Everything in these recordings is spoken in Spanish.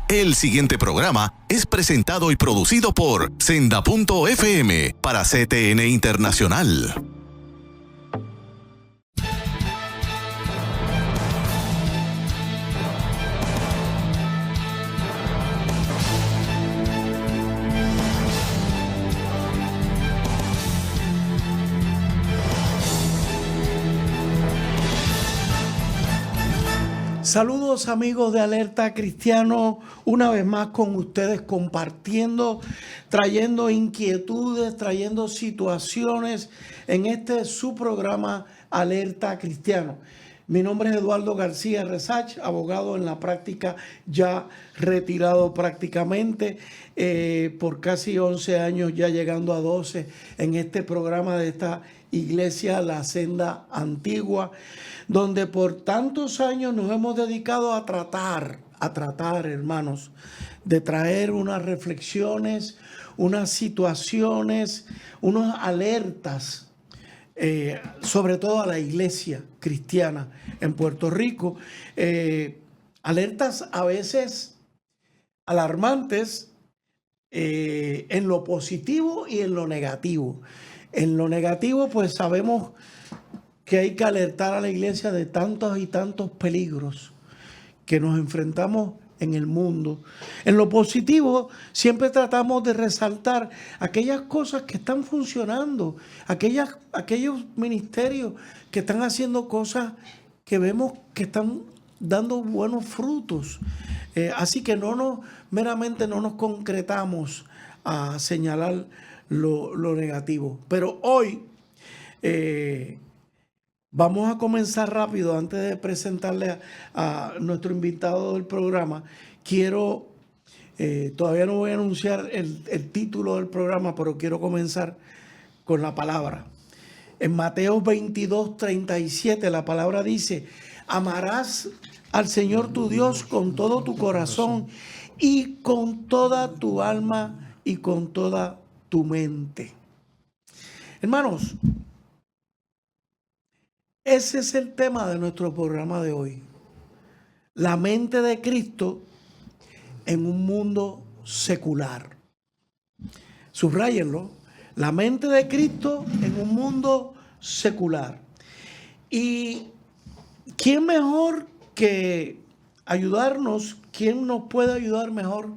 El siguiente programa es presentado y producido por Senda.fm para CTN Internacional. Saludos amigos de Alerta Cristiano, una vez más con ustedes compartiendo, trayendo inquietudes, trayendo situaciones en este su programa Alerta Cristiano. Mi nombre es Eduardo García Resach, abogado en la práctica, ya retirado prácticamente por casi 11 años, ya llegando a 12 en este programa de esta iglesia, La Senda Antigua, donde por tantos años nos hemos dedicado a tratar, hermanos, de traer unas reflexiones, unas situaciones, unas alertas, sobre todo a la iglesia cristiana en Puerto Rico, alertas a veces alarmantes en lo positivo y en lo negativo. En lo negativo, pues sabemos que hay que alertar a la iglesia de tantos y tantos peligros que nos enfrentamos en el mundo. En lo positivo, siempre tratamos de resaltar aquellas cosas que están funcionando, aquellos ministerios que están haciendo cosas que vemos que están dando buenos frutos. Así que meramente no nos concretamos a señalar lo negativo. Pero hoy vamos a comenzar rápido. Antes de presentarle a nuestro invitado del programa, todavía no voy a anunciar el título del programa, pero quiero comenzar con la palabra. En Mateo 22:37 la palabra dice: amarás al Señor tu Dios con todo tu corazón y con toda tu alma y con toda tu mente. Hermanos, ese es el tema de nuestro programa de hoy. La mente de Cristo en un mundo secular. Subráyenlo. La mente de Cristo en un mundo secular. ¿Y quién mejor que ayudarnos? ¿Quién nos puede ayudar mejor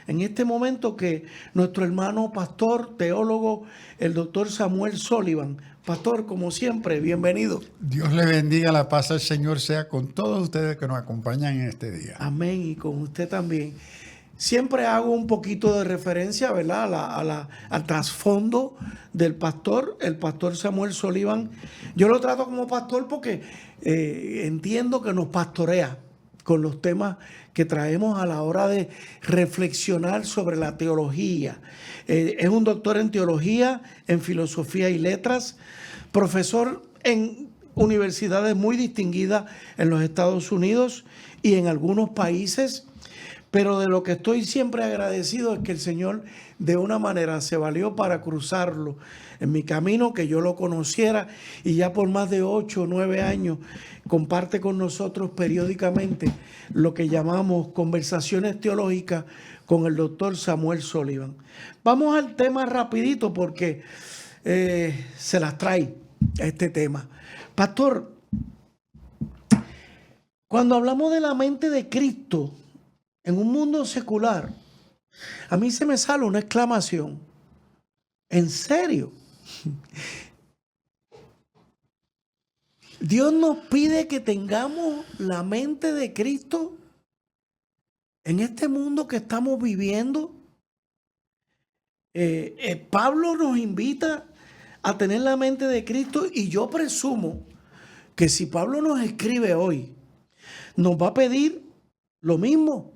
en este momento que nuestro hermano pastor, teólogo, el doctor Samuel Sullivan? Pastor, como siempre, bienvenido. Dios le bendiga, la paz del Señor sea con todos ustedes que nos acompañan en este día. Amén, y con usted también. Siempre hago un poquito de referencia, ¿verdad?, al trasfondo del pastor, el pastor Samuel Sullivan. Yo lo trato como pastor porque entiendo que nos pastorea con los temas que traemos a la hora de reflexionar sobre la teología. Es un doctor en teología, en filosofía y letras, profesor en universidades muy distinguidas en los Estados Unidos y en algunos países. Pero de lo que estoy siempre agradecido es que el Señor de una manera se valió para cruzarlo en mi camino, que yo lo conociera, y ya por más de 8 o 9 años comparte con nosotros periódicamente lo que llamamos conversaciones teológicas con el doctor Samuel Sullivan. Vamos al tema rapidito porque se las trae este tema. Pastor, cuando hablamos de la mente de Cristo en un mundo secular, a mí se me sale una exclamación. ¿En serio? Dios nos pide que tengamos la mente de Cristo en este mundo que estamos viviendo. Pablo nos invita a tener la mente de Cristo, y yo presumo que si Pablo nos escribe hoy, nos va a pedir lo mismo,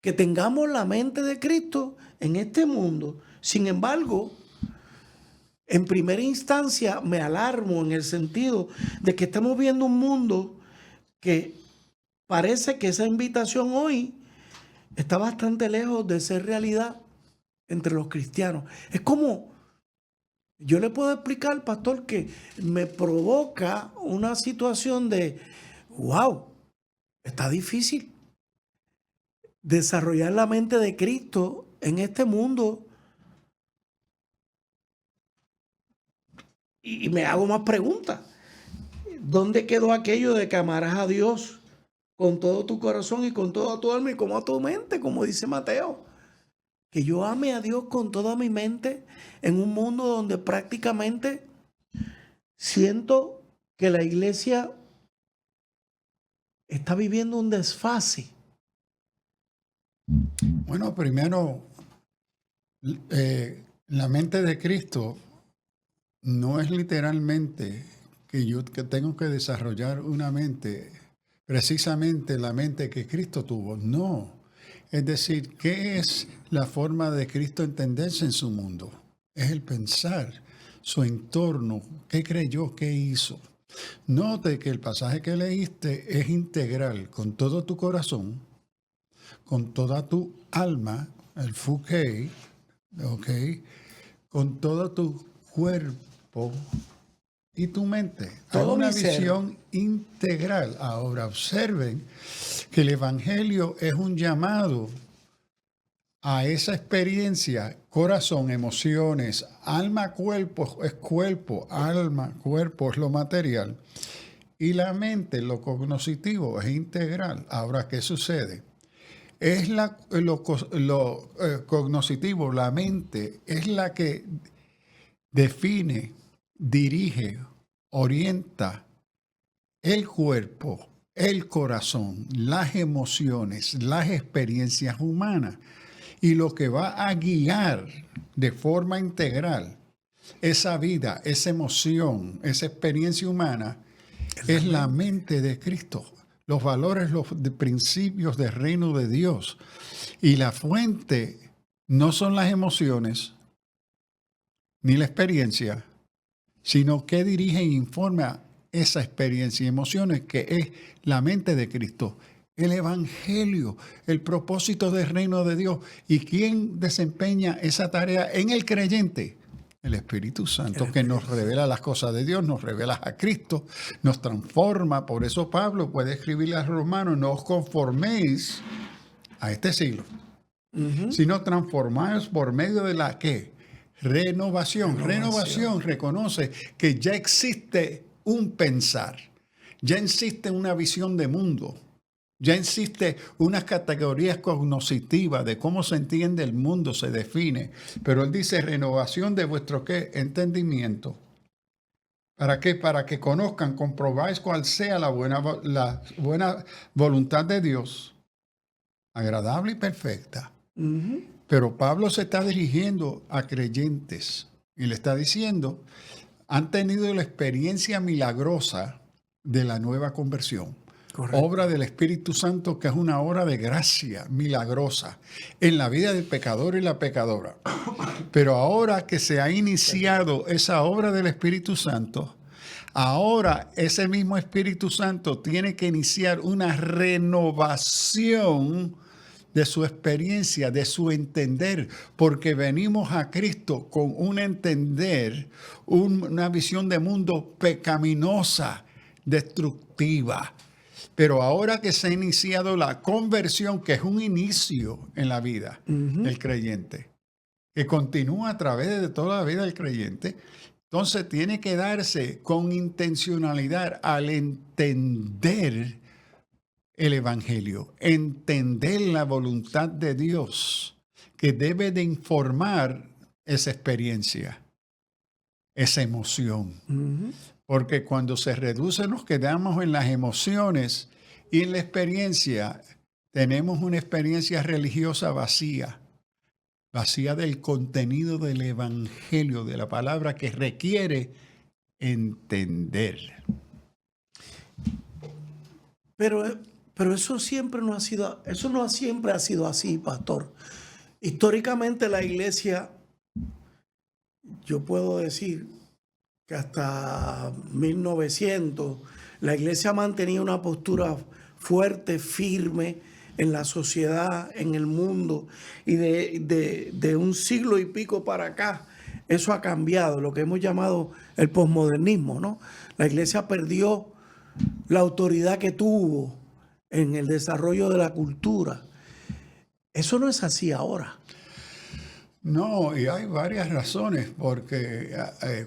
que tengamos la mente de Cristo en este mundo. Sin embargo, en primera instancia me alarmo en el sentido de que estamos viendo un mundo que parece que esa invitación hoy está bastante lejos de ser realidad entre los cristianos. Es como, yo le puedo explicar, pastor, que me provoca una situación de, wow, Está difícil. Desarrollar la mente de Cristo en este mundo. Y me hago más preguntas. ¿Dónde quedó aquello de que amarás a Dios con todo tu corazón y con toda tu alma y como a tu mente, como dice Mateo? Que yo ame a Dios con toda mi mente en un mundo donde prácticamente siento que la iglesia está viviendo un desfase. Bueno, primero, la mente de Cristo no es literalmente que tengo que desarrollar una mente, precisamente la mente que Cristo tuvo. No. Es decir, ¿qué es la forma de Cristo entenderse en su mundo? Es el pensar, su entorno, qué creyó, qué hizo. Note que el pasaje que leíste es integral, con todo tu corazón, con toda tu alma, el Fukei, ¿ok? Con todo tu cuerpo y tu mente. Hay Todo una mi ser. visión integral. Ahora observen que el Evangelio es un llamado a esa experiencia, corazón, emociones, alma, cuerpo es alma, cuerpo es lo material, y la mente, lo cognitivo, es integral. Ahora, ¿qué sucede? Es lo cognitivo, la mente, es la que define, dirige, orienta el cuerpo, el corazón, las emociones, las experiencias humanas. Y lo que va a guiar de forma integral esa vida, esa emoción, esa experiencia humana, es la mente de Cristo. Los valores, los principios del reino de Dios. Y la fuente no son las emociones ni la experiencia, sino que dirige e informa esa experiencia y emociones, que es la mente de Cristo, el Evangelio, el propósito del reino de Dios. ¿Y quién desempeña esa tarea en el creyente? El Espíritu Santo, que nos revela las cosas de Dios, nos revela a Cristo, nos transforma. Por eso Pablo puede escribirle a los romanos: no os conforméis a este siglo, sino transformaos por medio de la ¿qué? Renovación. Renovación reconoce que ya existe un pensar, ya existe una visión de mundo, ya existe unas categorías cognitivas de cómo se entiende el mundo, se define. Pero él dice renovación de vuestro ¿qué? Entendimiento. ¿Para qué? Para que conozcan, comprobáis cuál sea la buena voluntad de Dios, agradable y perfecta. Pero Pablo se está dirigiendo a creyentes y le está diciendo: han tenido la experiencia milagrosa de la nueva conversión. Correcto. Obra del Espíritu Santo, que es una obra de gracia milagrosa en la vida del pecador y la pecadora. Pero ahora que se ha iniciado esa obra del Espíritu Santo, ahora ese mismo Espíritu Santo tiene que iniciar una renovación de su experiencia, de su entender, porque venimos a Cristo con un entender, una visión de mundo pecaminosa, destructiva. Pero ahora que se ha iniciado la conversión, que es un inicio en la vida del creyente, que continúa a través de toda la vida del creyente, entonces tiene que darse con intencionalidad al entender el Evangelio, entender la voluntad de Dios, que debe de informar esa experiencia, esa emoción. Porque cuando se reduce nos quedamos en las emociones y en la experiencia, tenemos una experiencia religiosa vacía del contenido del Evangelio, de la palabra, que requiere entender. Pero eso siempre no ha sido, eso no siempre ha sido así, pastor. Históricamente la iglesia, yo puedo decir que hasta 1900, la iglesia ha mantenido una postura fuerte, firme en la sociedad, en el mundo, y de un siglo y pico para acá, eso ha cambiado, lo que hemos llamado el posmodernismo, ¿no? La iglesia perdió la autoridad que tuvo en el desarrollo de la cultura. Eso no es así ahora. No, y hay varias razones, porque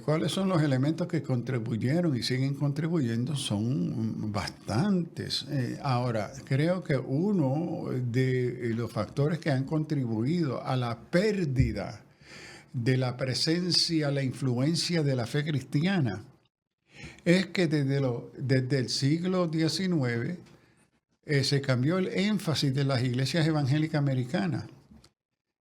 cuáles son los elementos que contribuyeron y siguen contribuyendo son bastantes. Ahora, creo que uno de los factores que han contribuido a la pérdida de la presencia, la influencia de la fe cristiana, es que desde el siglo XIX se cambió el énfasis de las iglesias evangélicas americanas.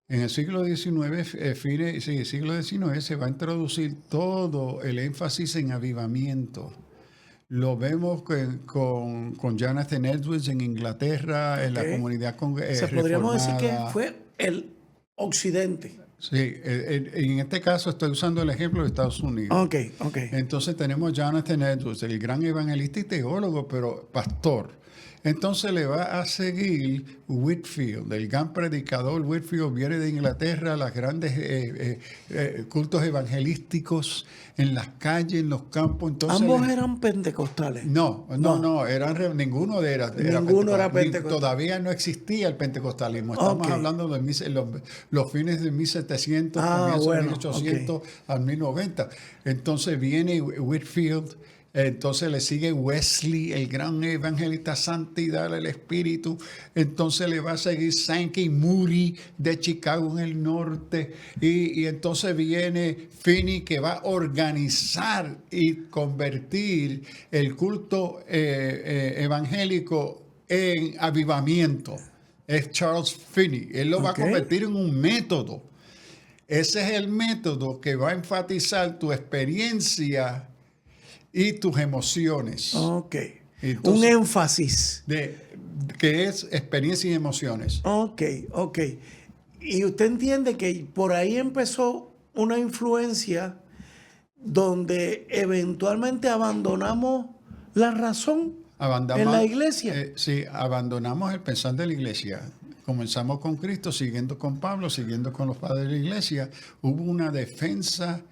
En el siglo XIX, se va a introducir todo el énfasis en avivamiento. Lo vemos con Jonathan Edwards en Inglaterra, en la comunidad podríamos decir que fue el occidente. Sí, en este caso estoy usando el ejemplo de Estados Unidos. Ok. Entonces tenemos Jonathan Edwards, el gran evangelista y teólogo, pero pastor. Entonces le va a seguir Whitefield, el gran predicador. Whitefield viene de Inglaterra, los grandes cultos evangelísticos en las calles, en los campos. Entonces, ¿ambos eran pentecostales? No, ninguno era pentecostal. Todavía no existía el pentecostalismo. Estamos hablando de los fines de 1700, comienzos de 1800 al 1090. Entonces viene Whitefield. Entonces le sigue Wesley, el gran evangelista, santidad del Espíritu. Entonces le va a seguir Sankey Moody de Chicago en el norte. Y entonces viene Finney, que va a organizar y convertir el culto evangélico en avivamiento. Es Charles Finney. Él lo va a convertir en un método. Ese es el método que va a enfatizar tu experiencia y tus emociones. Ok. Entonces, un énfasis. Que es experiencia y emociones. Ok. Y usted entiende que por ahí empezó una influencia donde eventualmente abandonamos la razón en la iglesia. Sí, abandonamos el pensar de la iglesia. Comenzamos con Cristo, siguiendo con Pablo, siguiendo con los padres de la iglesia. Hubo una defensa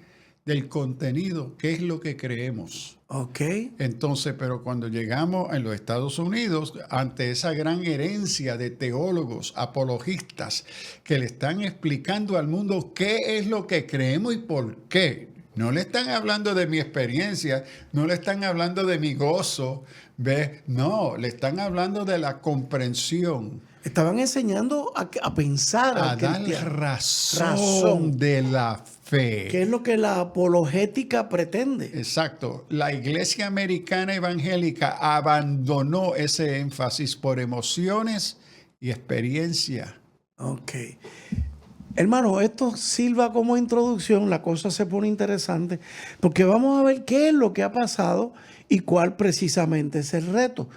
del contenido, qué es lo que creemos. Ok. Entonces, pero cuando llegamos en los Estados Unidos, ante esa gran herencia de teólogos, apologistas, que le están explicando al mundo qué es lo que creemos y por qué. No le están hablando de mi experiencia, no le están hablando de mi gozo, ¿ves? No, le están hablando de la comprensión. Estaban enseñando a pensar. A dar razón de la fe. ¿Qué es lo que la apologética pretende? Exacto. La iglesia americana evangélica abandonó ese énfasis por emociones y experiencia. Ok. Hermano, esto sirva como introducción, la cosa se pone interesante, porque vamos a ver qué es lo que ha pasado y cuál precisamente es el reto.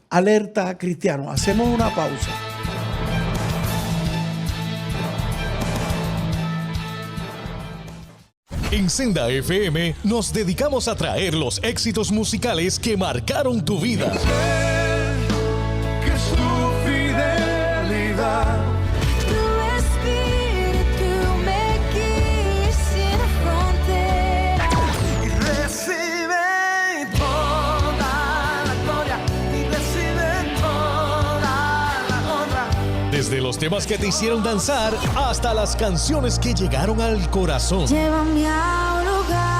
Alerta Cristiano. Hacemos una pausa. En Senda FM nos dedicamos a traer los éxitos musicales que marcaron tu vida. Que su fidelidad, tu espíritu me guíe sin frontera y recibe toda la gloria y recibe toda la honra. Desde los temas que te hicieron danzar hasta las canciones que llegaron al corazón. Llévame a un lugar.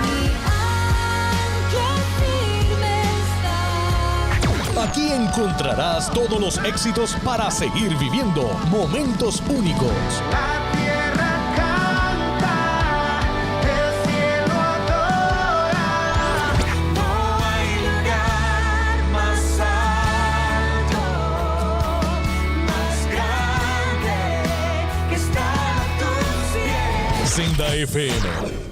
Mi ancla firme está. Aquí encontrarás todos los éxitos para seguir viviendo momentos únicos. La tierra canta, el cielo adora. No hay lugar más alto, más grande que estar a tus pies. Senda FM.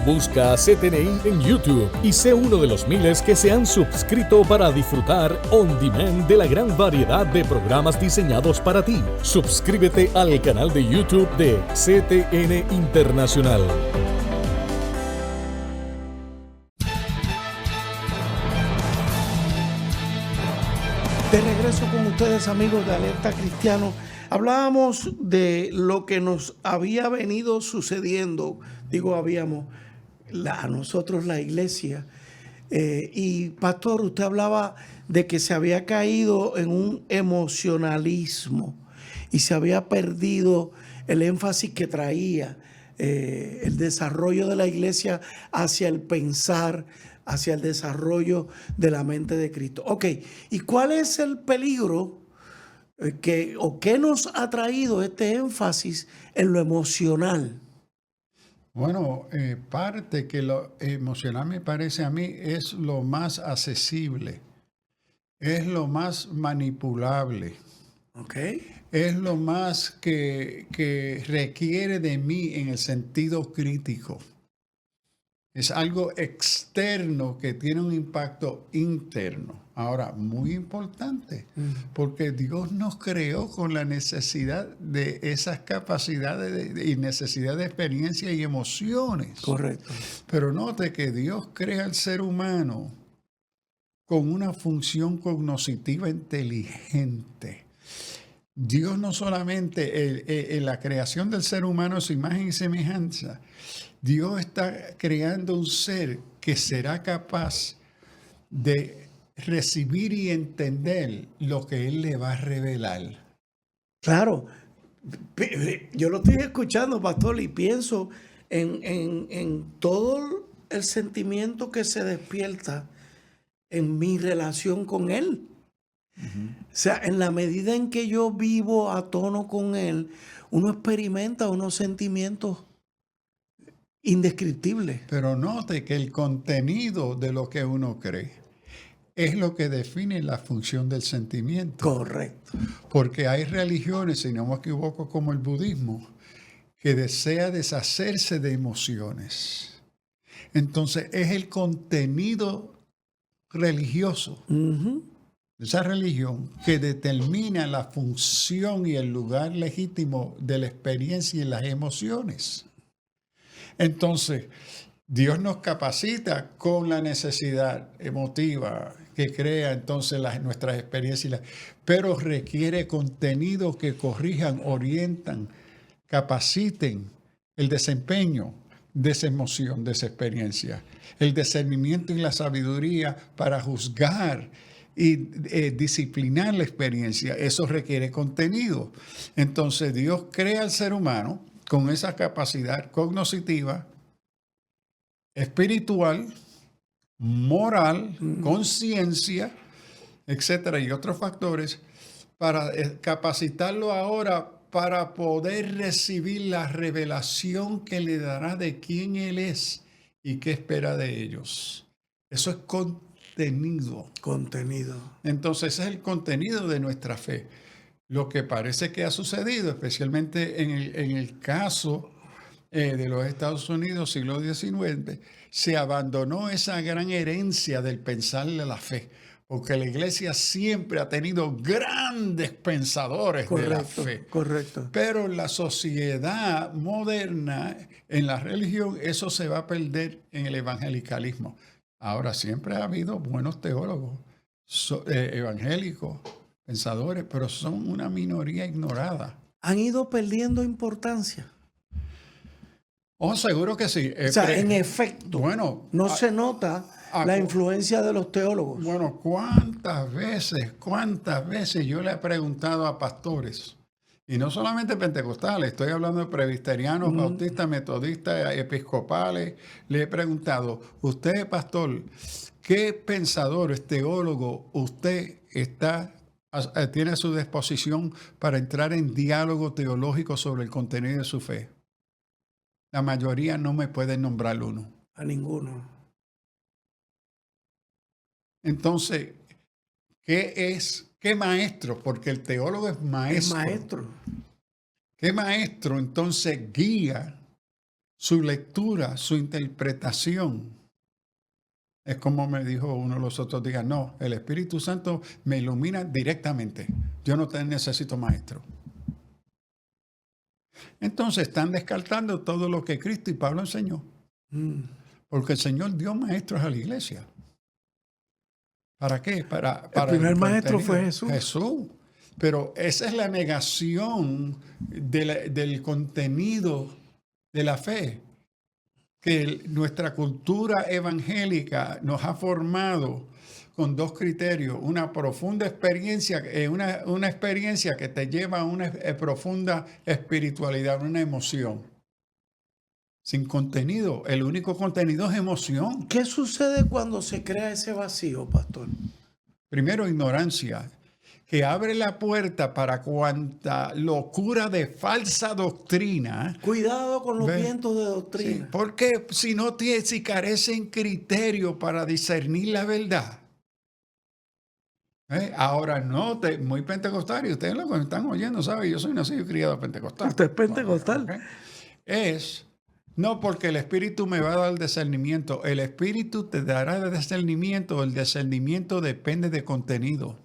Busca CTNI en YouTube y sé uno de los miles que se han suscrito para disfrutar on demand de la gran variedad de programas diseñados para ti. Suscríbete al canal de YouTube de CTN Internacional. De regreso con ustedes, amigos de Alerta Cristiano. Hablábamos de lo que nos había venido sucediendo, a nosotros la iglesia. Y pastor, usted hablaba de que se había caído en un emocionalismo y se había perdido el énfasis que traía el desarrollo de la iglesia hacia el pensar, hacia el desarrollo de la mente de Cristo. Ok, ¿y cuál es el peligro qué nos ha traído este énfasis en lo emocional? Bueno, parte que lo emocional me parece a mí es lo más accesible, es lo más manipulable, Ok. es lo más que requiere de mí en el sentido crítico. Es algo externo que tiene un impacto interno. Ahora, muy importante, porque Dios nos creó con la necesidad de esas capacidades y necesidad de experiencia y emociones. Correcto. Pero note que Dios crea al ser humano con una función cognitiva inteligente. Dios no solamente en la creación del ser humano, su imagen y semejanza, Dios está creando un ser que será capaz de recibir y entender lo que Él le va a revelar. Claro, yo lo estoy escuchando, pastor, y pienso en todo el sentimiento que se despierta en mi relación con Él. O sea, en la medida en que yo vivo a tono con Él, uno experimenta unos sentimientos indescriptibles. Pero note que el contenido de lo que uno cree es lo que define la función del sentimiento. Correcto. Porque hay religiones, si no me equivoco, como el budismo, que desea deshacerse de emociones. Entonces es el contenido religioso Ujú. de esa religión que determina la función y el lugar legítimo de la experiencia y las emociones. Entonces, Dios nos capacita con la necesidad emotiva que crea entonces nuestras experiencias, pero requiere contenido que corrijan, orientan, capaciten el desempeño de esa emoción, de esa experiencia, el discernimiento y la sabiduría para juzgar y disciplinar la experiencia. Eso requiere contenido. Entonces Dios crea al ser humano con esa capacidad cognitiva, espiritual, moral, conciencia, etcétera, y otros factores para capacitarlo ahora para poder recibir la revelación que le dará de quién Él es y qué espera de ellos. Eso es contenido. Contenido. Entonces, ese es el contenido de nuestra fe. Lo que parece que ha sucedido, especialmente en el caso de los Estados Unidos, siglo XIX, se abandonó esa gran herencia del pensarle la fe, porque la iglesia siempre ha tenido grandes pensadores de la fe. Correcto. Pero en la sociedad moderna, en la religión, eso se va a perder en el evangelicalismo. Ahora, siempre ha habido buenos teólogos evangélicos, pensadores, pero son una minoría ignorada. Han ido perdiendo importancia. Oh, seguro que sí. O sea, en efecto, bueno, no se nota la influencia de los teólogos. Bueno, ¿cuántas veces yo le he preguntado a pastores, y no solamente pentecostales, estoy hablando de presbiterianos, bautistas, metodistas, episcopales, le he preguntado, usted, pastor, ¿qué pensadores, teólogos usted tiene a su disposición para entrar en diálogo teológico sobre el contenido de su fe? La mayoría no me pueden nombrar uno. A ninguno. Entonces, ¿qué maestro? Porque el teólogo es maestro. Es maestro. ¿Qué maestro entonces guía su lectura, su interpretación? Es como me dijo uno de los otros días, no, el Espíritu Santo me ilumina directamente. Yo no necesito maestro. Entonces están descartando todo lo que Cristo y Pablo enseñó. Porque el Señor dio maestros a la iglesia. ¿Para qué? El primer maestro fue Jesús. Jesús. Pero esa es la negación del contenido de la fe. que nuestra cultura evangélica nos ha formado con dos criterios: una profunda experiencia, una experiencia que te lleva a una profunda espiritualidad, una emoción. Sin contenido, el único contenido es emoción. ¿Qué sucede cuando se crea ese vacío, pastor? Primero, ignorancia, que abre la puerta para cuanta locura de falsa doctrina. Cuidado con los Ve. vientos de Sí, doctrina. porque si carecen criterio para discernir la verdad. Ahora no, muy pentecostal, y ustedes lo que me están oyendo, ¿saben? Yo soy nacido y criado pentecostal. Usted es pentecostal. Ok. No porque el Espíritu me va a dar discernimiento. El Espíritu te dará discernimiento. El discernimiento depende de contenido.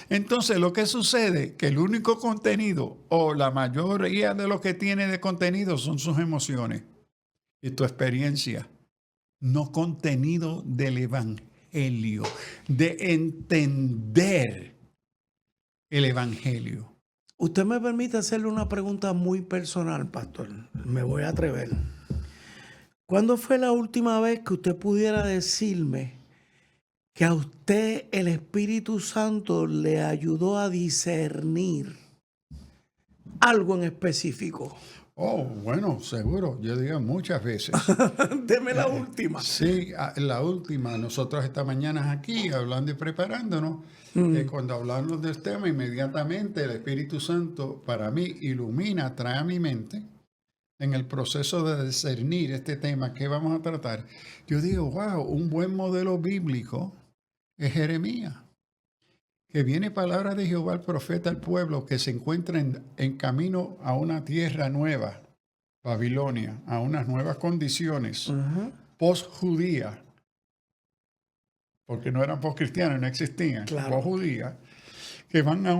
Entonces, lo que sucede que el único contenido, o la mayoría de lo que tiene de contenido, son sus emociones y tu experiencia. No contenido del Evangelio, de entender el Evangelio. Usted me permite hacerle una pregunta muy personal, pastor. Me voy a atrever. ¿Cuándo fue la última vez que usted pudiera decirme que a usted el Espíritu Santo le ayudó a discernir algo en específico? Oh, bueno, seguro. Yo digo muchas veces. Deme la última. Sí, la última. Nosotros esta mañana aquí hablando y preparándonos. Cuando hablamos del tema, inmediatamente el Espíritu Santo para mí ilumina, trae a mi mente en el proceso de discernir este tema que vamos a tratar. Yo digo, wow, un buen modelo bíblico es Jeremías, que viene palabra de Jehová al profeta al pueblo que se encuentra en camino a una tierra nueva, Babilonia, a unas nuevas condiciones post-judía, porque no eran post-cristianos, no existían, Claro. post-judías, que van a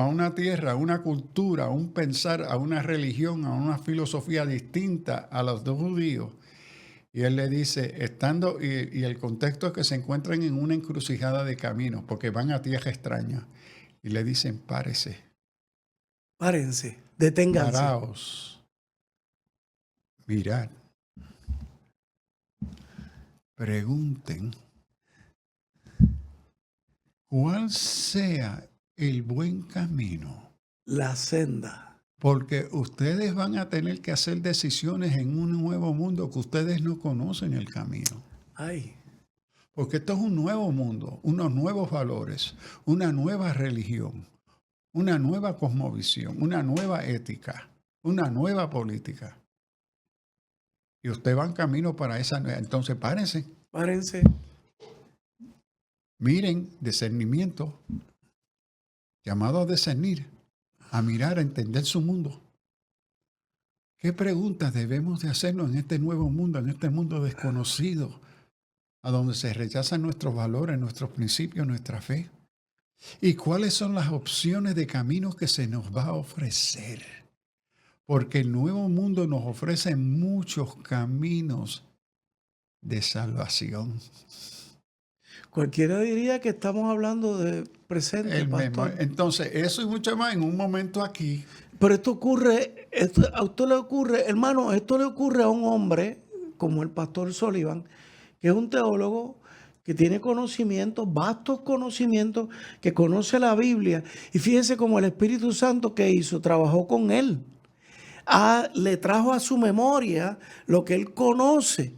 una tierra, a una cultura, a un pensar, a una religión, a una filosofía distinta a los dos judíos. Y él le dice, y el contexto es que se encuentran en una encrucijada de caminos, porque van a tierra extraña. Y le dicen, párense, Deténganse. paraos, mirad, pregunten cuál sea el buen camino. La senda. Porque ustedes van a tener que hacer decisiones en un nuevo mundo que ustedes no conocen el camino. Ay, Porque esto es un nuevo mundo, unos nuevos valores, una nueva religión, una nueva cosmovisión, una nueva ética, una nueva política. Y ustedes van camino para esa nueva. Entonces párense, miren, discernimiento, llamado a discernir, a mirar, a entender su mundo. ¿Qué preguntas debemos de hacernos en este nuevo mundo, en este mundo desconocido, a donde se rechazan nuestros valores, nuestros principios, nuestra fe? ¿Y cuáles son las opciones de caminos que se nos va a ofrecer? Porque el nuevo mundo nos ofrece muchos caminos de salvación. cualquiera diría que estamos hablando de presente, pastor. Entonces, eso y mucho más en un momento aquí. Pero esto ocurre, a usted le ocurre, hermano, esto le ocurre a un hombre como el pastor Sullivan, que es un teólogo que tiene conocimientos, vastos conocimientos, que conoce la Biblia. Y fíjese cómo el Espíritu Santo que hizo, trabajó con él. Le trajo a su memoria lo que él conoce.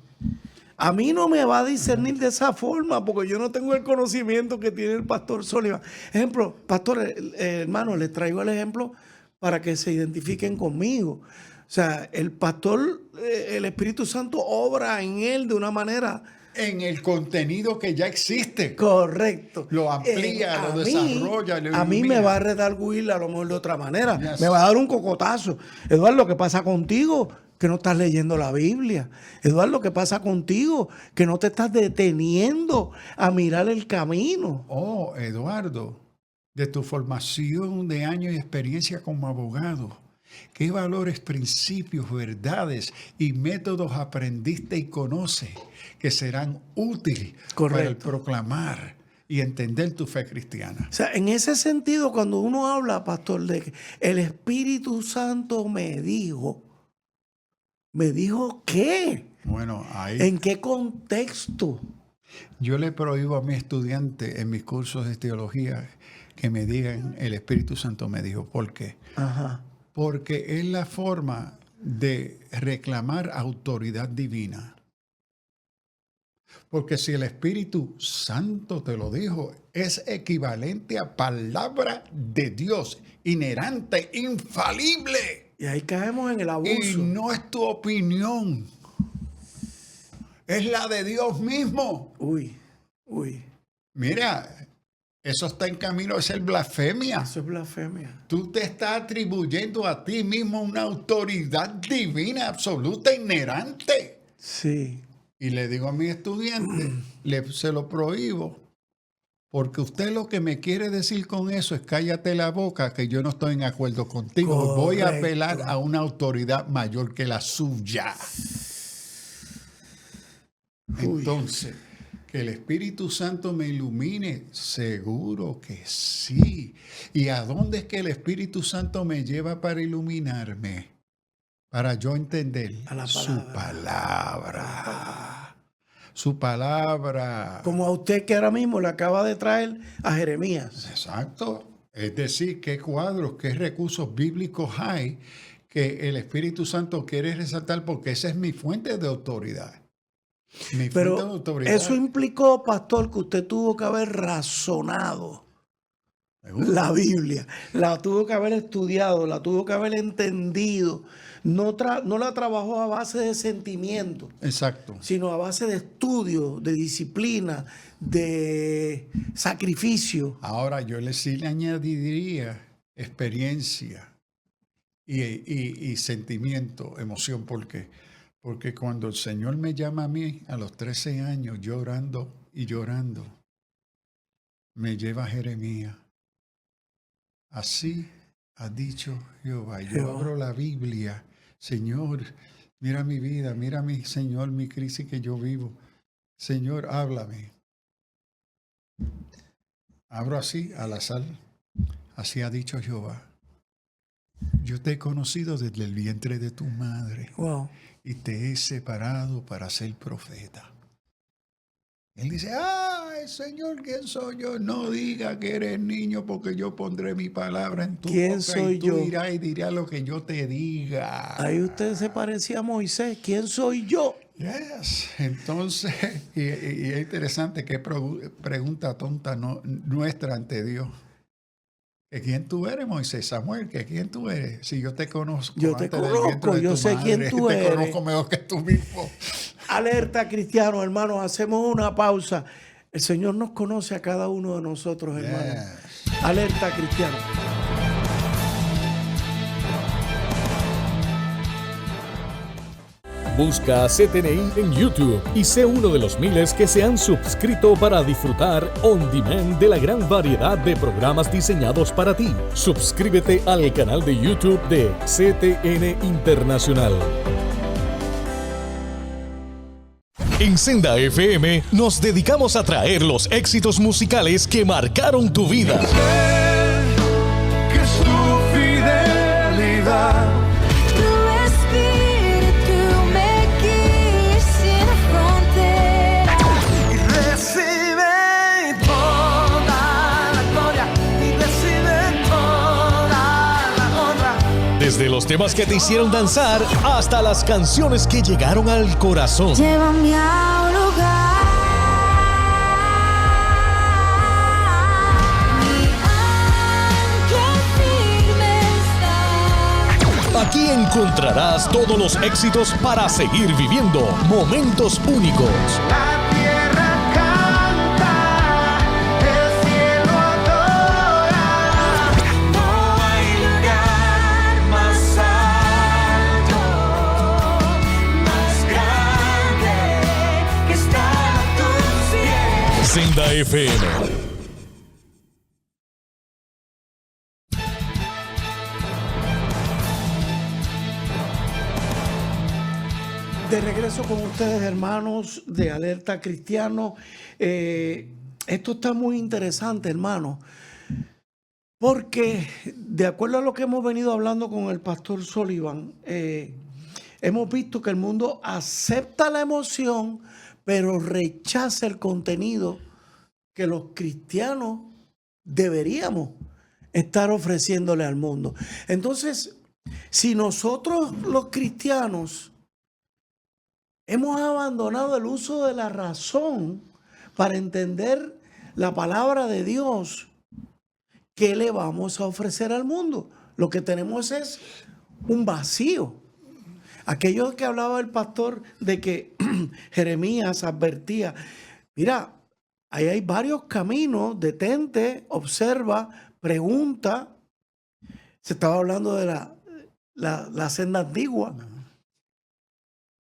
A mí no me va a discernir de esa forma porque yo no tengo el conocimiento que tiene el pastor Sullivan. Ejemplo, pastor, hermano, les traigo el ejemplo para que se identifiquen conmigo. O sea, el pastor, el Espíritu Santo obra en él de una manera... En el contenido que ya existe. Correcto. Lo amplía, lo desarrolla. A mí me va a redarguir a lo mejor de otra manera. Yes. Me va a dar un cocotazo. Eduardo, ¿qué pasa contigo? Que no estás leyendo la Biblia. Eduardo, ¿qué pasa contigo? Que no te estás deteniendo a mirar el camino. Oh, Eduardo, de tu formación de años y experiencia como abogado, ¿qué valores, principios, verdades y métodos aprendiste y conoces que serán útiles para el proclamar y entender tu fe cristiana? O sea, en ese sentido, cuando uno habla, pastor, de que el Espíritu Santo me dijo, ¿Me dijo qué? Bueno, ahí ¿En qué contexto? yo le prohíbo a mis estudiantes en mis cursos de teología que me digan el Espíritu Santo me dijo. ¿Por qué? Ajá. Porque es la forma de reclamar autoridad divina. Porque si el Espíritu Santo te lo dijo, es equivalente a palabra de Dios, inherente, infalible. Y ahí caemos en el abuso. Y no es tu opinión, es la de Dios mismo. Uy. Mira, eso está en camino de ser blasfemia. Eso es blasfemia. Tú te estás atribuyendo a ti mismo una autoridad divina, absoluta, inherente. Sí. Y le digo a mis estudiantes, se lo prohíbo, porque usted lo que me quiere decir con eso es cállate la boca, que yo no estoy en acuerdo contigo. Correcto. Voy a apelar a una autoridad mayor que la suya. Entonces, que el Espíritu Santo me ilumine, seguro que sí. ¿Y a dónde es que el Espíritu Santo me lleva para iluminarme? Para yo entender A la su palabra. Su palabra. Como a usted que ahora mismo le acaba de traer a Jeremías. Exacto. Es decir, qué cuadros, qué recursos bíblicos hay que el Espíritu Santo quiere resaltar porque esa es mi fuente de autoridad. Mi fuente de Pero autoridad. eso implicó, pastor, que usted tuvo que haber razonado ¿Seguro? la Biblia. La tuvo que haber estudiado, la tuvo que haber entendido. No la trabajó a base de sentimiento, Exacto. sino a base de estudio, de disciplina, de sacrificio. Ahora yo sí le añadiría experiencia y sentimiento, emoción. ¿Por qué? Porque cuando el Señor me llama a mí a los 13 años, llorando y llorando, me lleva a Jeremías. Así ha dicho Jehová. Yo Jehová. abro la Biblia. Señor, mira mi vida, mira mi Señor, mi crisis que yo vivo. Señor, háblame. Abro así al azar. Así ha dicho Jehová. Yo te he conocido desde el vientre de tu madre Wow. y te he separado para ser profeta. Él dice, ay, Señor, ¿quién soy yo? No diga que eres niño porque yo pondré mi palabra en tu ¿Quién boca soy y tú yo? dirás y dirás lo que yo te diga. Ahí usted se parecía a Moisés. ¿Quién soy yo? Yes. Entonces, y es interesante que pregunta tonta nuestra ante Dios. ¿Que quién tú eres, Moisés? Samuel, ¿que quién tú eres? Si yo te conozco. Yo te antes del conozco, vientre de yo tu sé quién madre, tú te eres. conozco mejor que tú mismo. Alerta, cristianos, hermanos, hacemos una pausa. El Señor nos conoce a cada uno de nosotros, hermanos. Yes. Alerta, cristianos. Busca CTNI en YouTube y sé uno de los miles que se han suscrito para disfrutar on demand de la gran variedad de programas diseñados para ti. Suscríbete al canal de YouTube de CTN Internacional. En Senda FM nos dedicamos a traer los éxitos musicales que marcaron tu vida. Que su fidelidad Tu espíritu me guíe sin fronteras. y recibe toda la gloria y recibe toda la honra. Desde los temas que te hicieron danzar hasta las canciones que llegaron al corazón. Llévame a un lugar. Mi ancla firme está. Aquí encontrarás todos los éxitos para seguir viviendo momentos únicos. La tierra canta, el cielo adora. No hay lugar más alto, más grande que estar a tus pies. Senda FM. De regreso con ustedes, hermanos de Alerta Cristiano. Esto está muy interesante, hermano, porque de acuerdo a lo que hemos venido hablando con el pastor Sullivan, el hemos visto que el mundo acepta la emoción, pero rechaza el contenido que los cristianos deberíamos estar ofreciéndole al mundo. Entonces, si nosotros los cristianos hemos abandonado el uso de la razón para entender la palabra de Dios, ¿qué le vamos a ofrecer al mundo? Lo que tenemos es un vacío. Aquello que hablaba el pastor de que Jeremías advertía, mira, ahí hay varios caminos, detente, observa, pregunta. Se estaba hablando de la senda antigua.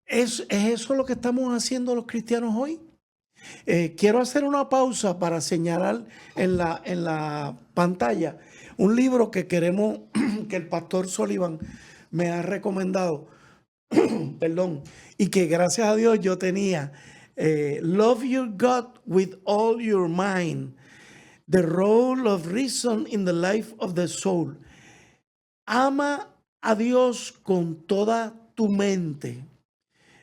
¿Es eso lo que estamos haciendo los cristianos hoy? Quiero hacer una pausa para señalar en la pantalla un libro que queremos, que el pastor Sullivan me ha recomendado, perdón, y que gracias a Dios yo tenía. Love Your God with All Your Mind, The Role of Reason in the Life of the Soul. Ama a Dios con toda tu mente.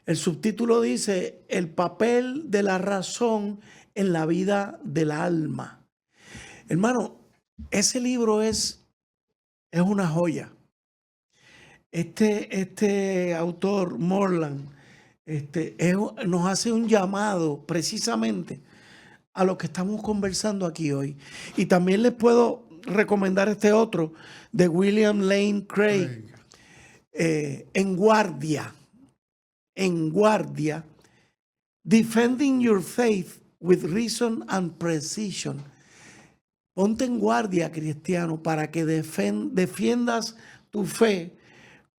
El subtítulo dice, el papel de la razón en la vida del alma. Hermano, ese libro es una joya. Este autor, Morland, nos hace un llamado precisamente a lo que estamos conversando aquí hoy. Y también les puedo recomendar este otro de William Lane Craig, En Guardia, Defending Your Faith with Reason and Precision. Ponte en guardia, cristiano, para que defiendas tu fe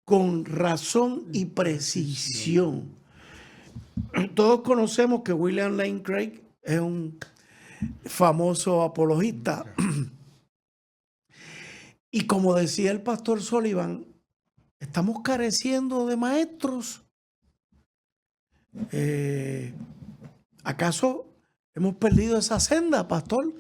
con razón y precisión. Todos conocemos que William Lane Craig es un famoso apologista. Y como decía el pastor Sullivan, estamos careciendo de maestros. ¿Acaso hemos perdido esa senda, pastor,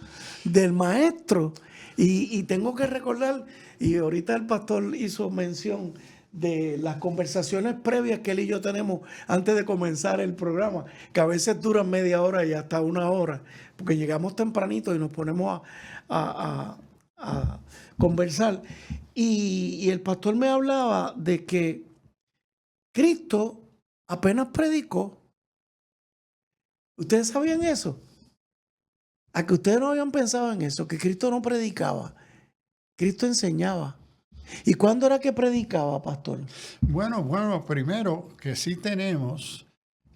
del maestro? Y tengo que recordar, y ahorita el pastor hizo mención de las conversaciones previas que él y yo tenemos antes de comenzar el programa, que a veces duran media hora y hasta una hora, porque llegamos tempranito y nos ponemos a conversar. Y el pastor me hablaba de que Cristo apenas predicó. ¿Ustedes sabían eso? A que ustedes no habían pensado en eso, que Cristo no predicaba, Cristo enseñaba. ¿Y cuándo era que predicaba, pastor? Bueno, primero que sí tenemos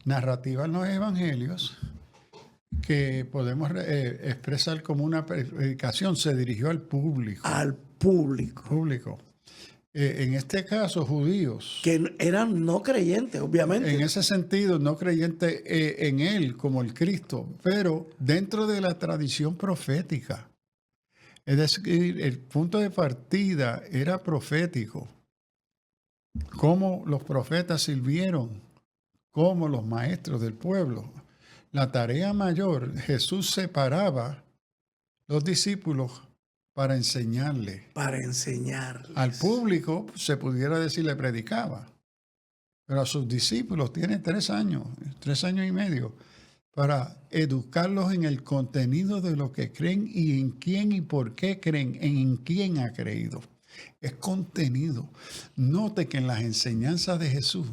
narrativa en los evangelios que podemos expresar como una predicación. Se dirigió al público. Al público. En este caso, judíos. Que eran no creyentes, obviamente. En ese sentido, no creyentes en él como el Cristo, pero dentro de la tradición profética. Es decir, el punto de partida era profético. Cómo los profetas sirvieron como los maestros del pueblo. La tarea mayor, Jesús separaba los discípulos para enseñarle. Para enseñarles. Al público, se pudiera decir, le predicaba. Pero a sus discípulos tiene 3 años y medio, para educarlos en el contenido de lo que creen y en quién y por qué creen, en quién ha creído. Es contenido. Note que en las enseñanzas de Jesús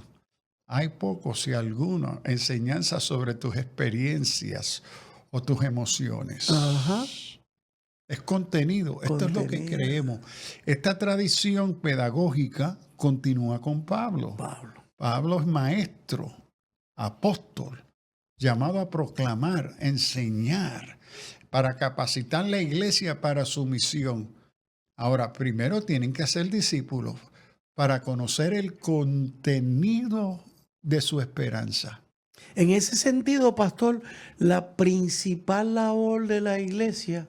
hay poco, si alguno, enseñanzas sobre tus experiencias o tus emociones. Ajá. Es contenido. Esto es lo que creemos. Esta tradición pedagógica continúa con Pablo. Pablo es maestro, apóstol, llamado a proclamar, enseñar, para capacitar la iglesia para su misión. Ahora, primero tienen que ser discípulos para conocer el contenido de su esperanza. En ese sentido, pastor, la principal labor de la iglesia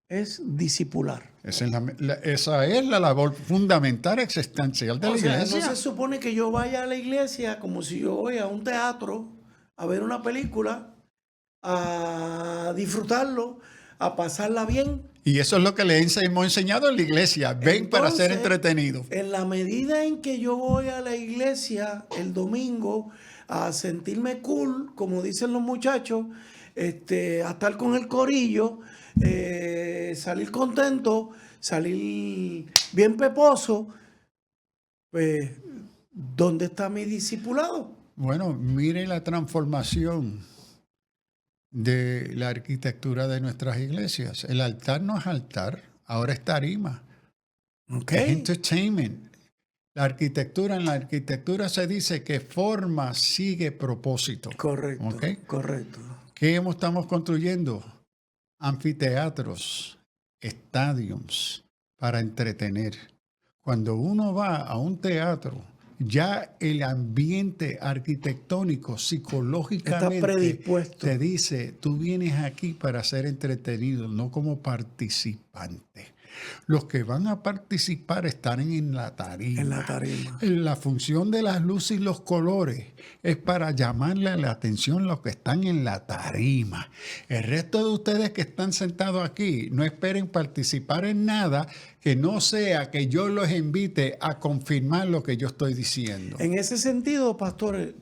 es discipular. Esa es la labor fundamental, existencial de la iglesia. No se supone que yo vaya a la iglesia como si yo voy a un teatro a ver una película, a disfrutarlo, a pasarla bien. Y eso es lo que le hemos enseñado en la iglesia. Ven para ser Entonces, entretenido. En la medida en que yo voy a la iglesia el domingo a sentirme cool, como dicen los muchachos, a estar con el corillo, salir contento, salir bien peposo, pues, ¿dónde está mi discipulado? Bueno, mire la transformación de la arquitectura de nuestras iglesias. El altar no es altar, ahora es tarima. ¿Ok? Es entertainment. En la arquitectura se dice que forma sigue propósito. Correcto, ¿Ok? correcto. ¿Qué estamos construyendo? Anfiteatros, estadios para entretener. Cuando uno va a un teatro, ya el ambiente arquitectónico, psicológicamente, Está predispuesto. te dice, tú vienes aquí para ser entretenido, no como participante. Los que van a participar están en la tarima. En la tarima. La función de las luces y los colores es para llamarle la atención a los que están en la tarima. El resto de ustedes que están sentados aquí, no esperen participar en nada que no sea que yo los invite a confirmar lo que yo estoy diciendo. En ese sentido, pastor,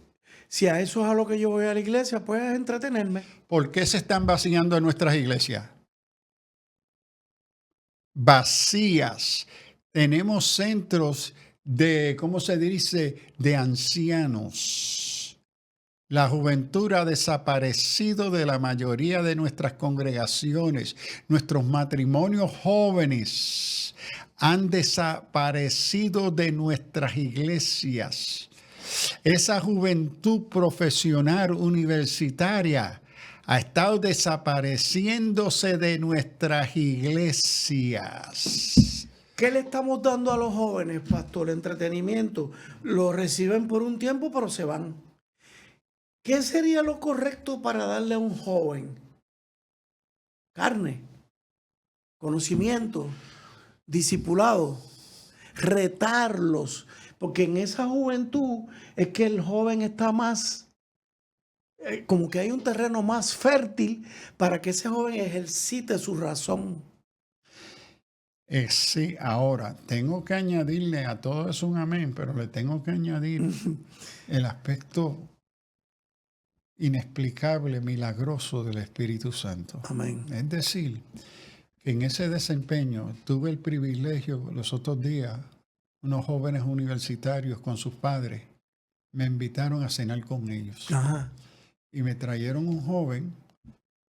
si a eso es a lo que yo voy a la iglesia, pues es entretenerme. ¿Por qué se están vaciando en nuestras iglesias? Vacías. Tenemos centros de, ¿cómo se dice?, de ancianos. La juventud ha desaparecido de la mayoría de nuestras congregaciones. Nuestros matrimonios jóvenes han desaparecido de nuestras iglesias. Esa juventud profesional universitaria ha estado desapareciéndose de nuestras iglesias. ¿Qué le estamos dando a los jóvenes, pastor? Entretenimiento. Lo reciben por un tiempo, pero se van. ¿Qué sería lo correcto para darle a un joven? Carne, conocimiento, discipulado, retarlos. Porque en esa juventud es que el joven está más, como que hay un terreno más fértil para que ese joven ejercite su razón. Sí, ahora, tengo que añadirle a todo eso un amén, pero le tengo que añadir el aspecto inexplicable, milagroso del Espíritu Santo. Amén. Es decir, que en ese desempeño tuve el privilegio los otros días, unos jóvenes universitarios con sus padres me invitaron a cenar con ellos. Ajá. Y me trajeron un joven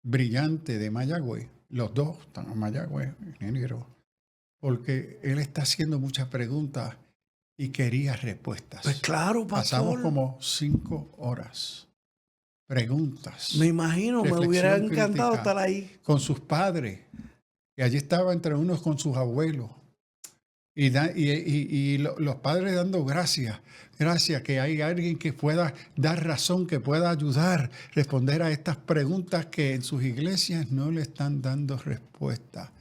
brillante de Mayagüez. Los dos están en Mayagüez, ingeniero. Porque él está haciendo muchas preguntas y quería respuestas. Pues claro, pastor. Pasamos como 5 horas. Preguntas. Me imagino, me hubiera reflexión encantado crítica estar ahí. con sus padres. Y allí estaba entre unos con sus abuelos. Y los padres dando gracias. Gracias que hay alguien que pueda dar razón, que pueda ayudar, responder a estas preguntas que en sus iglesias no le están dando respuesta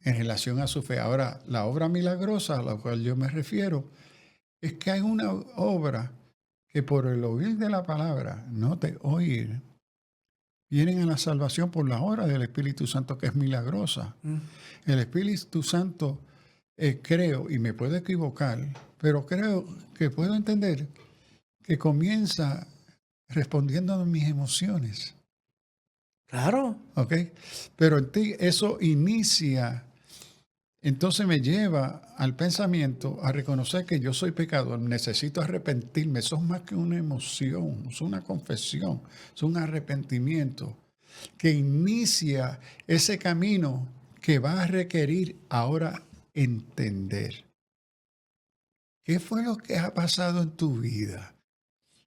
en relación a su fe. Ahora, la obra milagrosa a la cual yo me refiero es que hay una obra que por el oír de la palabra, note, oír, vienen a la salvación por la obra del Espíritu Santo, que es milagrosa. El Espíritu Santo, creo, y me puedo equivocar, pero creo que puedo entender que comienza respondiendo a mis emociones. Claro. ¿Ok? Pero en ti eso inicia, entonces me lleva al pensamiento a reconocer que yo soy pecador, necesito arrepentirme. Eso es más que una emoción, es una confesión, es un arrepentimiento que inicia ese camino que va a requerir ahora entender. ¿Qué fue lo que ha pasado en tu vida?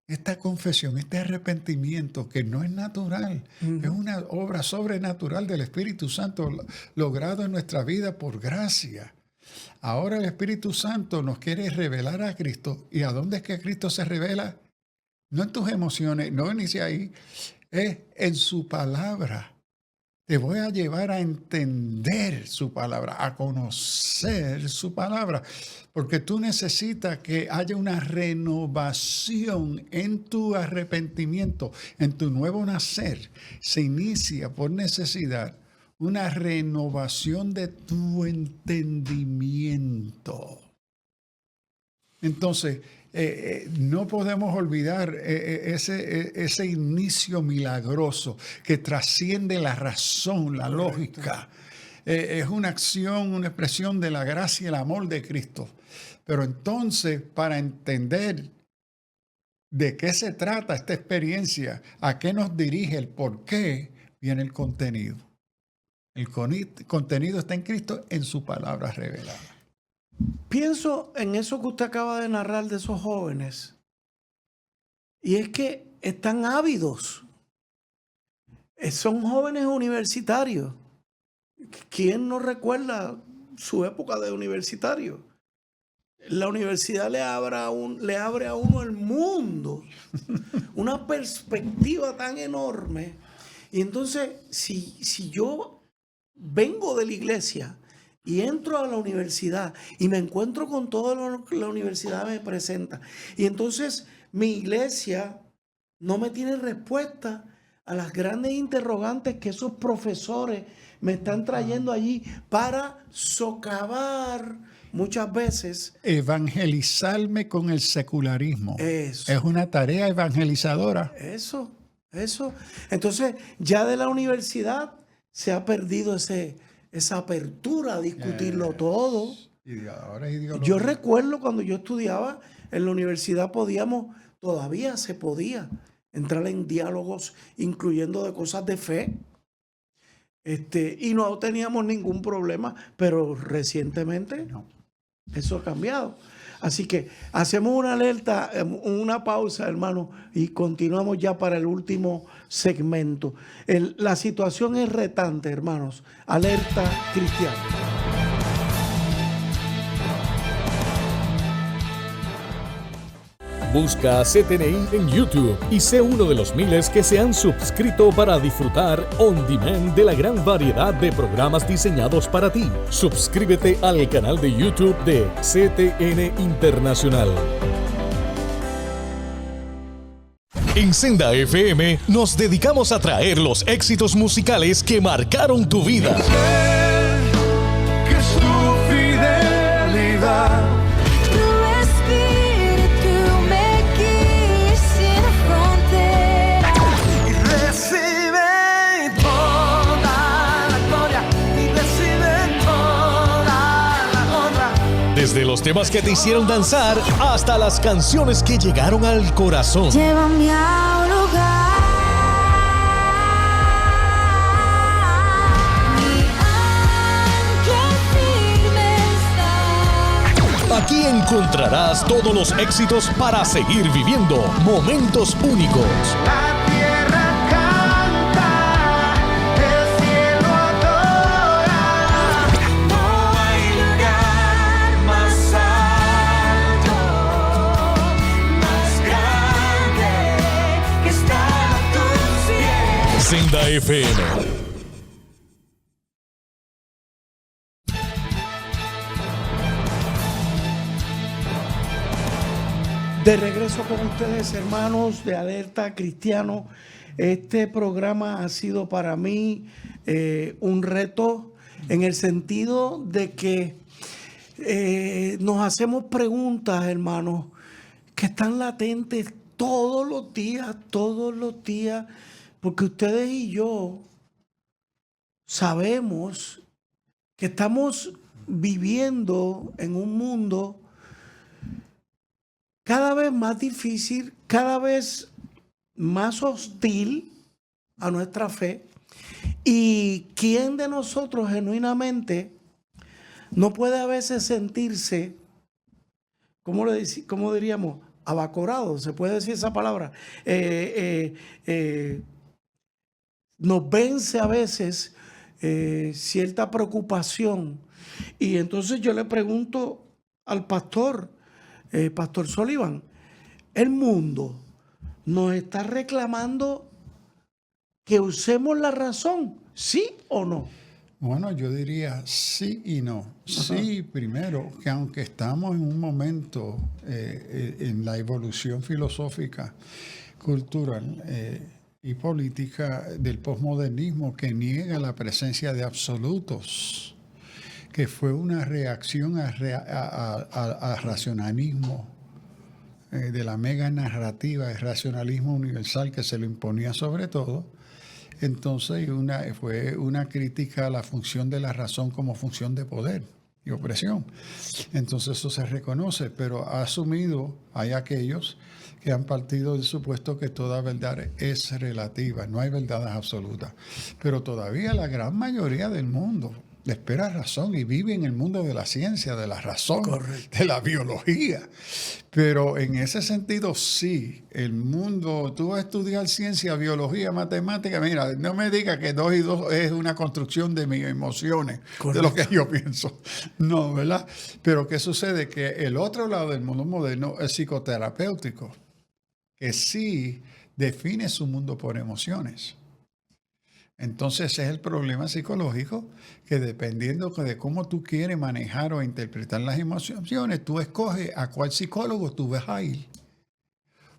Esta confesión, este arrepentimiento que no es natural, es una obra sobrenatural del Espíritu Santo logrado en nuestra vida por gracia. Ahora el Espíritu Santo nos quiere revelar a Cristo. ¿Y a dónde es que Cristo se revela? No en tus emociones, no inicia ahí, es en su palabra. Te voy a llevar a entender su palabra, a conocer su palabra, porque tú necesitas que haya una renovación en tu arrepentimiento, en tu nuevo nacer. Se inicia por necesidad una renovación de tu entendimiento. Entonces, no podemos olvidar ese inicio milagroso que trasciende la razón, la lógica. Es una acción, una expresión de la gracia y el amor de Cristo. Pero entonces, para entender de qué se trata esta experiencia, a qué nos dirige, el por qué, viene el contenido. El contenido está en Cristo, en su palabra revelada. Pienso en eso que usted acaba de narrar de esos jóvenes. Y es que están ávidos. Son jóvenes universitarios. ¿Quién no recuerda su época de universitario? La universidad le abre a uno el mundo, una perspectiva tan enorme. Y entonces, si yo vengo de la iglesia y entro a la universidad y me encuentro con todo lo que la universidad me presenta, y entonces mi iglesia no me tiene respuesta a las grandes interrogantes que esos profesores me están trayendo allí para socavar muchas veces. Evangelizarme con el secularismo. Eso. Es una tarea evangelizadora. Eso. Entonces, ya de la universidad se ha perdido esa apertura a discutirlo todo. Ahora es ideología. Yo recuerdo cuando yo estudiaba en la universidad todavía se podía entrar en diálogos incluyendo de cosas de fe. Y no teníamos ningún problema, pero recientemente eso ha cambiado. Así que hacemos una alerta, una pausa, hermano, y continuamos ya para el último segmento. La situación es retante, hermanos. Alerta cristiana. Busca CTNI en YouTube y sé uno de los miles que se han suscrito para disfrutar on demand de la gran variedad de programas diseñados para ti. Suscríbete al canal de YouTube de CTN Internacional. En Senda FM nos dedicamos a traer los éxitos musicales que marcaron tu vida. Que su fidelidad Tu espíritu me guía sin fronteras. y recibe toda la gloria y recibe toda la honra. Desde los temas que te hicieron danzar hasta las canciones que llegaron al corazón. Llévame a un lugar. Mi ancla firme está. Aquí encontrarás todos los éxitos para seguir viviendo momentos únicos. La tierra canta, el cielo adora. No hay lugar más alto, más grande que estar a tus pies. Senda FM. De regreso con ustedes, hermanos de Alerta Cristiano. Este programa ha sido para mí un reto en el sentido de que nos hacemos preguntas, hermanos, que están latentes todos los días, porque ustedes y yo sabemos que estamos viviendo en un mundo cada vez más difícil, cada vez más hostil a nuestra fe. ¿Y quién de nosotros genuinamente no puede a veces sentirse, cómo diríamos, abacorado? ¿Se puede decir esa palabra? Nos vence a veces cierta preocupación. Y entonces yo le pregunto al pastor, Pastor Sullivan, el mundo nos está reclamando que usemos la razón, ¿sí o no? Bueno, yo diría sí y no. Sí, primero, que aunque estamos en un momento en la evolución filosófica, cultural, y política del posmodernismo que niega la presencia de absolutos, que fue una reacción al racionalismo, de la mega narrativa, el racionalismo universal que se lo imponía sobre todo. Entonces fue una crítica a la función de la razón como función de poder y opresión. Entonces eso se reconoce, pero ha asumido, hay aquellos que han partido del supuesto que toda verdad es relativa, no hay verdades absolutas. Pero todavía la gran mayoría del mundo espera razón y vive en el mundo de la ciencia, de la razón, Correcto. de la biología. Pero en ese sentido, sí, el mundo, tú vas a estudiar ciencia, biología, matemática, mira, no me digas que 2 y 2 es una construcción de mis emociones, de lo que yo pienso. No, ¿verdad? Pero ¿qué sucede? Que el otro lado del mundo moderno es psicoterapéutico, que sí define su mundo por emociones. Entonces ese es el problema psicológico, que dependiendo de cómo tú quieres manejar o interpretar las emociones, tú escoges a cuál psicólogo tú vas a ir.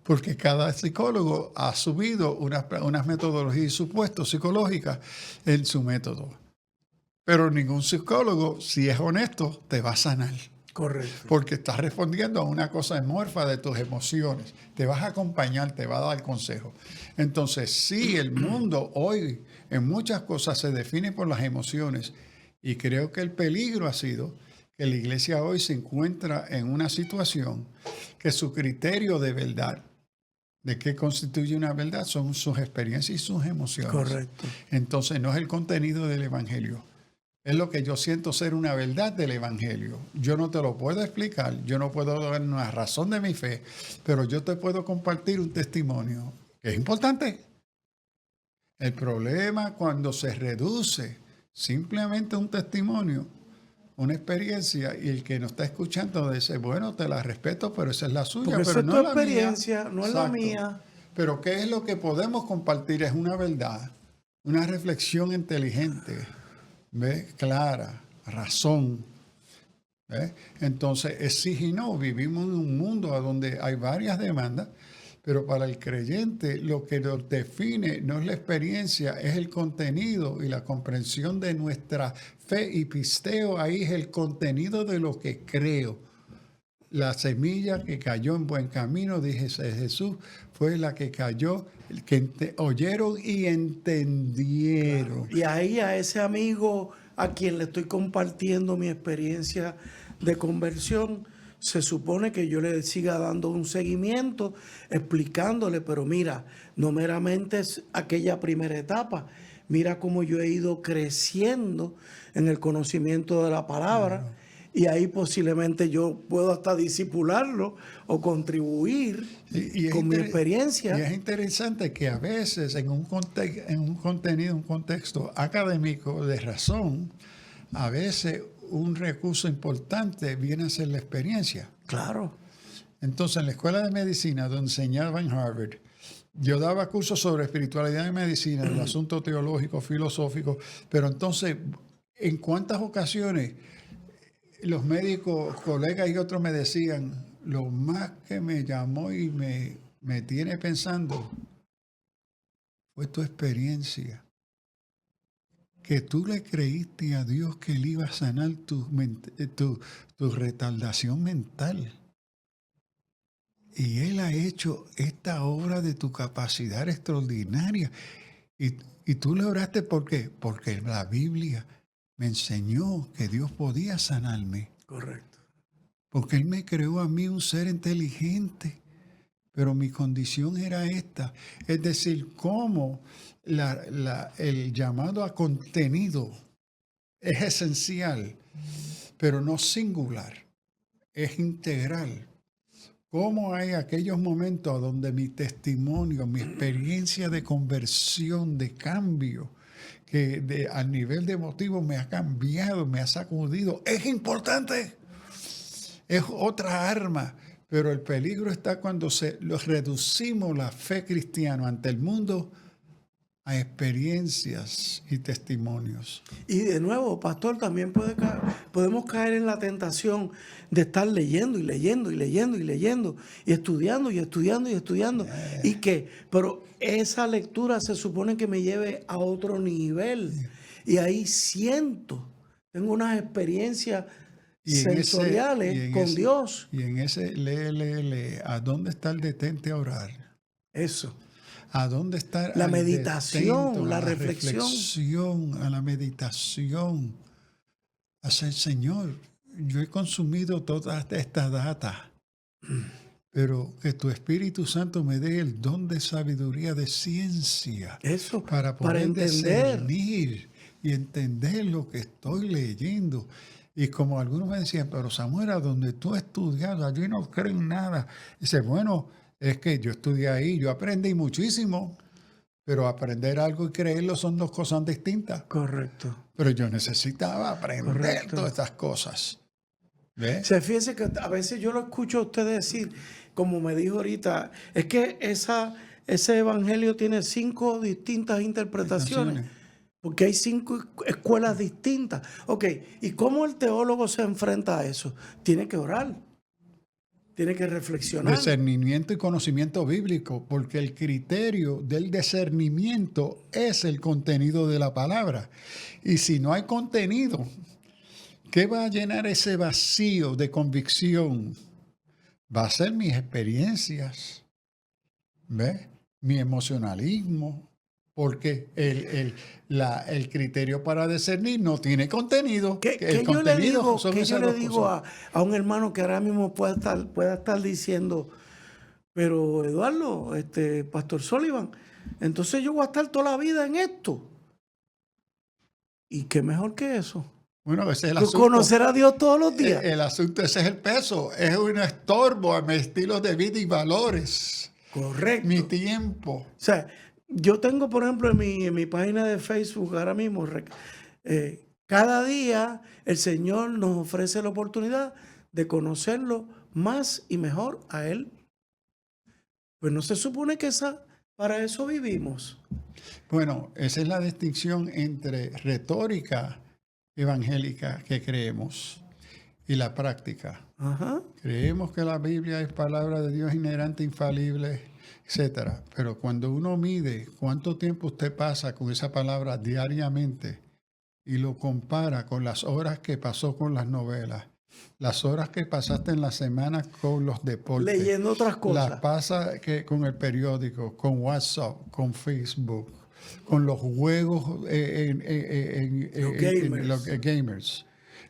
Porque cada psicólogo ha subido unas metodologías y supuestos psicológicas en su método. Pero ningún psicólogo, si es honesto, te va a sanar. Correcto. Porque estás respondiendo a una cosa amorfa de tus emociones. Te vas a acompañar, te va a dar consejo. Entonces, sí, el mundo hoy en muchas cosas se define por las emociones. Y creo que el peligro ha sido que la iglesia hoy se encuentra en una situación que su criterio de verdad, de qué constituye una verdad, son sus experiencias y sus emociones. Correcto. Entonces, no es el contenido del evangelio. Es lo que yo siento ser una verdad del evangelio. Yo no te lo puedo explicar, yo no puedo dar una razón de mi fe, pero yo te puedo compartir un testimonio que es importante. El problema cuando se reduce simplemente un testimonio, una experiencia, y el que nos está escuchando dice, bueno, te la respeto, pero esa es la suya, Porque pero esa es no tu es la experiencia, mía. no es la Exacto. mía. Pero ¿qué es lo que podemos compartir? Es una verdad, una reflexión inteligente, ¿ves? Clara, razón. ¿Ves? Entonces, es sí y no. Vivimos en un mundo donde hay varias demandas, pero para el creyente lo que nos define no es la experiencia, es el contenido y la comprensión de nuestra fe. Y pisteo ahí es el contenido de lo que creo. La semilla que cayó en buen camino, dije Jesús, fue la que cayó, que oyeron y entendieron. Y ahí a ese amigo a quien le estoy compartiendo mi experiencia de conversión, se supone que yo le siga dando un seguimiento, explicándole, pero mira, no meramente es aquella primera etapa, mira cómo yo he ido creciendo en el conocimiento de la palabra. Y ahí posiblemente yo puedo hasta disipularlo o contribuir con mi experiencia. Y es interesante que a veces en un contenido, un contexto académico de razón, a veces un recurso importante viene a ser la experiencia. Claro. Entonces, en la escuela de medicina, donde enseñaba en Harvard, yo daba cursos sobre espiritualidad y medicina, el asunto teológico, filosófico, pero entonces, ¿en cuántas ocasiones los médicos, colegas y otros me decían, lo más que me llamó y me tiene pensando fue tu experiencia? Que tú le creíste a Dios que Él iba a sanar tu retardación mental. Y Él ha hecho esta obra de tu capacidad extraordinaria. Y tú le oraste, ¿por qué? Porque la Biblia me enseñó que Dios podía sanarme. Correcto. Porque Él me creó a mí un ser inteligente. Pero mi condición era esta. Es decir, cómo el llamado a contenido es esencial, pero no singular, es integral. Cómo hay aquellos momentos donde mi testimonio, mi experiencia de conversión, de cambio, que a nivel de emotivo me ha cambiado, me ha sacudido, es importante. Es otra arma. Pero el peligro está cuando reducimos la fe cristiana ante el mundo a experiencias y testimonios. Y de nuevo, pastor, también podemos caer en la tentación de estar leyendo y leyendo y leyendo y leyendo y estudiando y estudiando y estudiando. Pero esa lectura se supone que me lleve a otro nivel. Y ahí tengo unas experiencias sensoriales con Dios. Y en ese lee, ¿a dónde está el detente a orar? Eso. ¿A dónde está La el meditación, detento, la a reflexión? a la meditación. Hacer, Señor, yo he consumido toda esta data, pero que tu Espíritu Santo me dé el don de sabiduría, de ciencia, Eso, para poder entender. discernir y entender lo que estoy leyendo. Y como algunos me decían, pero Samuel, a donde tú has estudiado, allí no creen nada. Dice, bueno, es que yo estudié ahí, yo aprendí muchísimo, pero aprender algo y creerlo son dos cosas distintas. Correcto. Pero yo necesitaba aprender Correcto. todas estas cosas. ¿Ves? Fíjese que a veces yo lo escucho a usted decir, como me dijo ahorita, es que ese evangelio tiene 5 distintas interpretaciones. Porque hay 5 escuelas distintas. Ok, ¿y cómo el teólogo se enfrenta a eso? Tiene que orar. Tiene que reflexionar. Discernimiento y conocimiento bíblico, porque el criterio del discernimiento es el contenido de la palabra. Y si no hay contenido, ¿qué va a llenar ese vacío de convicción? Va a ser mis experiencias, ¿ves? Mi emocionalismo, porque el criterio para discernir no tiene contenido. ¿Qué yo le digo a un hermano que ahora mismo pueda estar diciendo, pero Eduardo, Pastor Sullivan, entonces yo voy a estar toda la vida en esto? ¿Y qué mejor que eso? Bueno, ese es el asunto. Conocer a Dios todos los días. El asunto, ese es el peso. Es un estorbo a mi estilo de vida y valores. Correcto. Mi tiempo. O sea, yo tengo, por ejemplo, en mi página de Facebook ahora mismo, cada día el Señor nos ofrece la oportunidad de conocerlo más y mejor a Él. Pues no se supone que para eso vivimos. Bueno, esa es la distinción entre retórica evangélica que creemos y la práctica. Ajá. Creemos que la Biblia es palabra de Dios inerrante, infalible, etcétera. Pero cuando uno mide cuánto tiempo usted pasa con esa palabra diariamente y lo compara con las horas que pasó con las novelas, las horas que pasaste en la semana con los deportes, leyendo otras cosas, las pasa con el periódico, con WhatsApp, con Facebook, con los juegos los gamers.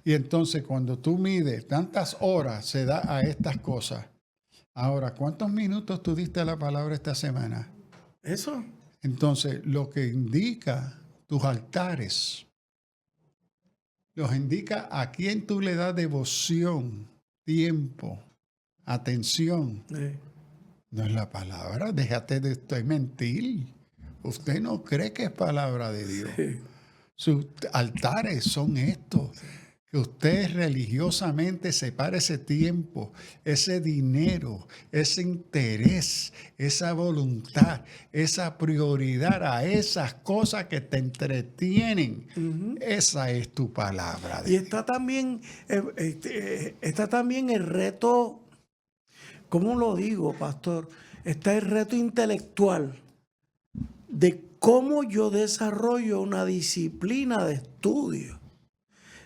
Y entonces cuando tú mides tantas horas se da a estas cosas. Ahora, ¿cuántos minutos tú diste a la palabra esta semana? Eso. Entonces, lo que indica tus altares, los indica a quién tú le das devoción, tiempo, atención. No es la palabra, déjate de usted mentir. Usted no cree que es palabra de Dios. Sí. Sus altares son estos. Que usted religiosamente separe ese tiempo, ese dinero, ese interés, esa voluntad, esa prioridad a esas cosas que te entretienen. Uh-huh. Esa es tu palabra. Y está también el reto, ¿cómo lo digo, pastor? Está el reto intelectual de cómo yo desarrollo una disciplina de estudio.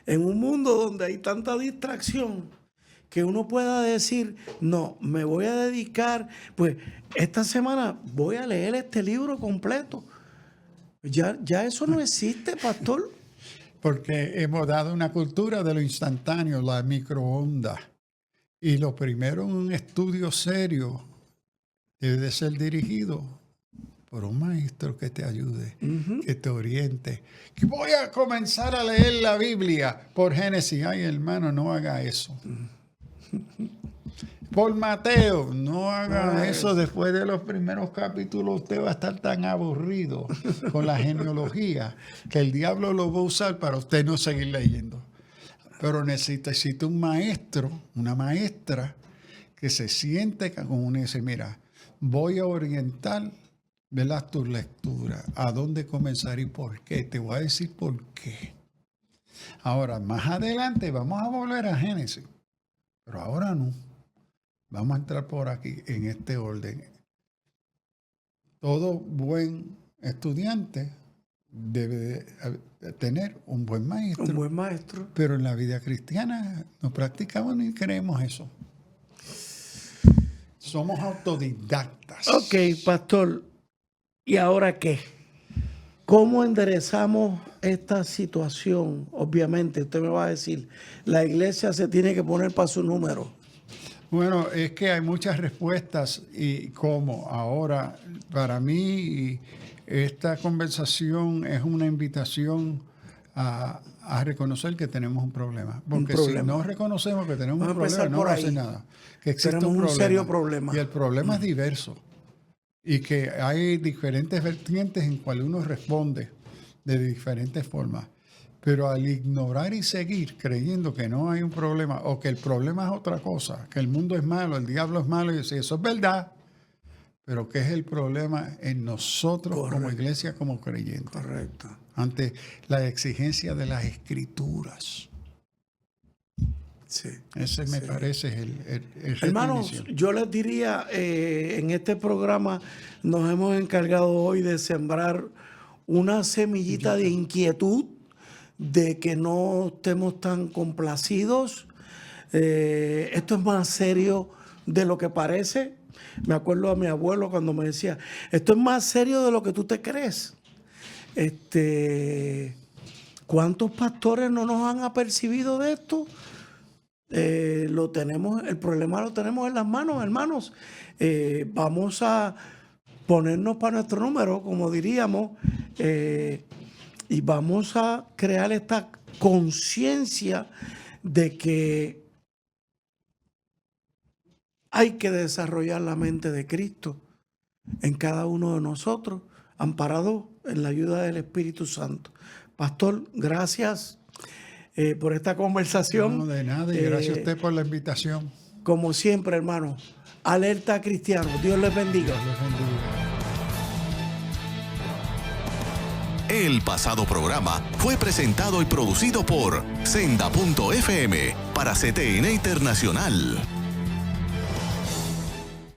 En un mundo donde hay tanta distracción, que uno pueda decir, no, me voy a dedicar, pues esta semana voy a leer este libro completo. Ya eso no existe, pastor. Porque hemos dado una cultura de lo instantáneo, la microonda. Y lo primero en un estudio serio debe de ser dirigido por un maestro que te ayude, uh-huh, que te oriente. Que voy a comenzar a leer la Biblia por Génesis. Ay, hermano, no haga eso. Por Mateo, no haga eso. Después de los primeros capítulos usted va a estar tan aburrido con la genealogía que el diablo lo va a usar para usted no seguir leyendo. Pero necesita un maestro, una maestra que se siente con uno y dice, mira, voy a orientar ¿verdad? Tu lectura, a dónde comenzar y por qué. Te voy a decir por qué. Ahora, más adelante vamos a volver a Génesis, pero ahora no. Vamos a entrar por aquí en este orden. Todo buen estudiante debe de tener un buen maestro. Un buen maestro. Pero en la vida cristiana no practicamos ni creemos eso. Somos autodidactas. Ok, pastor. ¿Y ahora qué? ¿Cómo enderezamos esta situación? Obviamente, usted me va a decir, la iglesia se tiene que poner para su número. Bueno, es que hay muchas respuestas y cómo. Ahora, para mí, esta conversación es una invitación a reconocer que tenemos un problema. Porque si no reconocemos que tenemos un problema, no va a hacer nada. Que existe tenemos un serio problema. Y el problema es diverso. Y que hay diferentes vertientes en cuales uno responde de diferentes formas. Pero al ignorar y seguir creyendo que no hay un problema o que el problema es otra cosa, que el mundo es malo, el diablo es malo, y decir, eso es verdad. Pero ¿qué es el problema en nosotros como iglesia, como creyentes? Correcto. Ante la exigencia de las escrituras. Sí. Ese me parece el Hermanos, definición. yo les diría, en este programa nos hemos encargado hoy de sembrar una semillita de inquietud, de que no estemos tan complacidos. Esto es más serio de lo que parece. Me acuerdo a mi abuelo cuando me decía, esto es más serio de lo que tú te crees. ¿Cuántos pastores no nos han apercibido de esto? Lo tenemos, el problema lo tenemos en las manos, hermanos. Vamos a ponernos para nuestro número, como diríamos, y vamos a crear esta conciencia de que hay que desarrollar la mente de Cristo en cada uno de nosotros, amparado en la ayuda del Espíritu Santo. Pastor, gracias por esta conversación. No, de nada, y gracias a usted por la invitación. Como siempre, hermano, alerta cristiano. Dios les bendiga. Dios les bendiga. El pasado programa fue presentado y producido por Senda.fm para CTN Internacional.